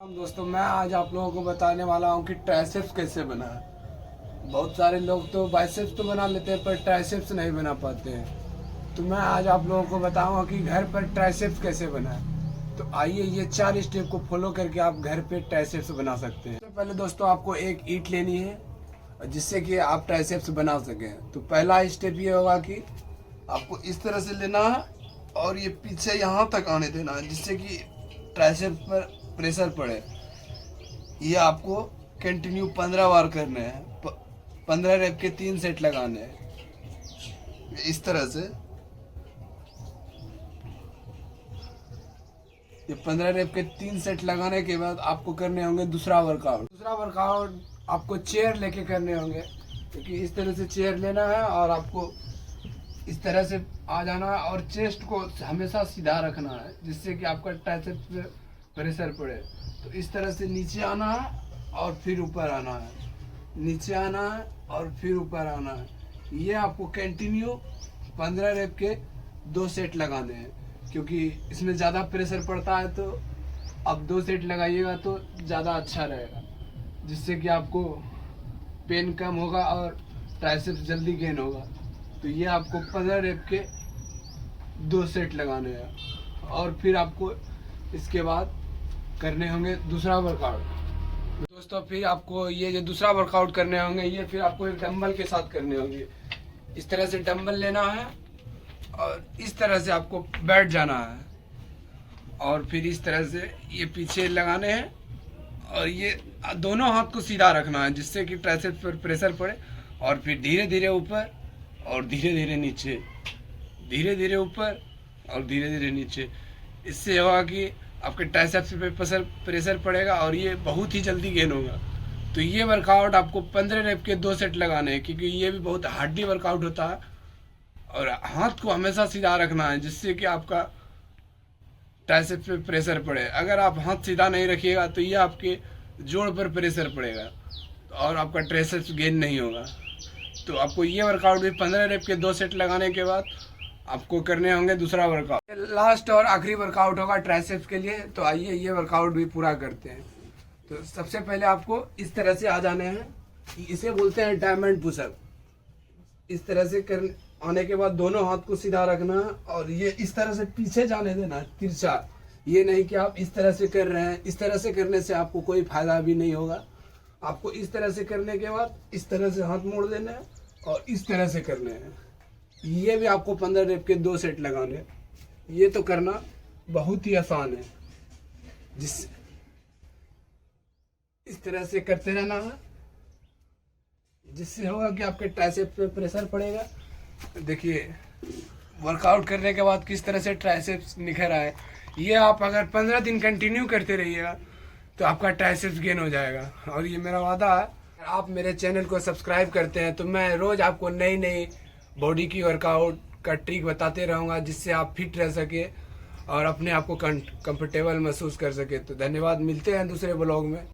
दोस्तों, मैं आज आप लोगों को बताने वाला हूँ कि ट्राइसेप्स कैसे बनाएं। बहुत सारे लोग तो बाइसेप्स तो बना लेते हैं पर ट्राइसेप्स नहीं बना पाते हैं। तो मैं आज आप लोगों को बताऊंगा कि घर पर ट्राइसेप्स कैसे बनाएं। तो आइए ये 4 स्टेप को फॉलो करके आप घर पे ट्राइसेप्स बना सकते हैं। सबसे पहले दोस्तों आपको एक ईंट लेनी है जिससे कि आप ट्राइसेप्स बना सकें। तो पहला स्टेप ये होगा कि आपको इस तरह से लेना है और ये पीछे यहाँ तक आने देना है जिससे कि ट्राइसेप्स पर प्रेशर पड़े। ये आपको कंटिन्यू 15 बार करने हैं। 15 रेप के 3 सेट लगाने हैं इस तरह से। ये 15 रेप के 3 सेट लगाने के बाद आपको करने होंगे दूसरा वर्कआउट आपको चेयर लेके करने होंगे, क्योंकि इस तरह से चेयर लेना है और आपको इस तरह से आ जाना है और चेस्ट को हमेशा सीधा रखना है जिससे कि आपका ट्राइसेप्स पे प्रेशर पड़े। तो इस तरह से नीचे आना है और फिर ऊपर आना है, नीचे आना है और फिर ऊपर आना है। ये आपको कंटिन्यू 15 रेप के 2 सेट लगाने हैं, क्योंकि इसमें ज़्यादा प्रेशर पड़ता है। तो आप 2 सेट लगाइएगा तो ज़्यादा अच्छा रहेगा, जिससे कि आपको पेन कम होगा और ट्राइसेप्स जल्दी गेन होगा। तो ये आपको 15 रेप के 2 सेट लगाने हैं और फिर आपको इसके बाद करने होंगे दूसरा वर्कआउट। दोस्तों फिर आपको ये जो दूसरा वर्कआउट करने होंगे ये फिर आपको एक डंबल के साथ करने होंगे। इस तरह से डंबल लेना है और इस तरह से आपको बैठ जाना है और फिर इस तरह से ये पीछे लगाने हैं और ये दोनों हाथ को सीधा रखना है जिससे कि ट्राइसेप्स पर प्रेशर पड़े। और फिर धीरे धीरे ऊपर और धीरे धीरे नीचे, धीरे धीरे ऊपर और धीरे धीरे नीचे। इससे होगा कि आपके ट्राइसेप्स पे प्रेशर पड़ेगा और ये बहुत ही जल्दी गेन होगा। तो ये वर्कआउट आपको 15 रेप के 2 सेट लगाने हैं, क्योंकि ये भी बहुत हार्डी वर्कआउट होता है। और हाथ को हमेशा सीधा रखना है जिससे कि आपका ट्राइसेप्स पे प्रेशर पड़े। अगर आप हाथ सीधा नहीं रखिएगा तो ये आपके जोड़ पर प्रेशर पड़ेगा और आपका ट्राइसेप्स गेन नहीं होगा। तो आपको ये वर्कआउट भी 15 रेप के 2 सेट लगाने के बाद आपको करने होंगे दूसरा वर्कआउट। लास्ट और आखिरी वर्कआउट होगा ट्राइसेप्स के लिए। तो आइए ये वर्कआउट भी पूरा करते हैं। तो सबसे पहले आपको इस तरह से आ जाने हैं, इसे बोलते हैं डायमंड पुशअप। इस तरह से करने आने के बाद दोनों हाथ को सीधा रखना है और ये इस तरह से पीछे जाने देना है तिरछा। ये नहीं कि आप इस तरह से कर रहे हैं, इस तरह से करने से आपको कोई फायदा भी नहीं होगा। आपको इस तरह से करने के बाद इस तरह से हाथ मोड़ देना है और इस तरह से करने हैं। ये भी आपको 15 रेप के 2 सेट लगाने हैं। ये तो करना बहुत ही आसान है, इस तरह से करते रहना है जिससे होगा कि आपके ट्राइसेप्स पे प्रेशर पड़ेगा। देखिए वर्कआउट करने के बाद किस तरह से ट्राइसेप्स निखर आए। ये आप अगर 15 दिन कंटिन्यू करते रहिएगा तो आपका ट्राइसेप्स गेन हो जाएगा। और ये मेरा वादा है, अगर आप मेरे चैनल को सब्सक्राइब करते हैं तो मैं रोज़ आपको नई नई बॉडी की वर्कआउट का ट्रिक बताते रहूँगा जिससे आप फिट रह सके और अपने आप को कंफर्टेबल महसूस कर सके। तो धन्यवाद, मिलते हैं दूसरे ब्लॉग में।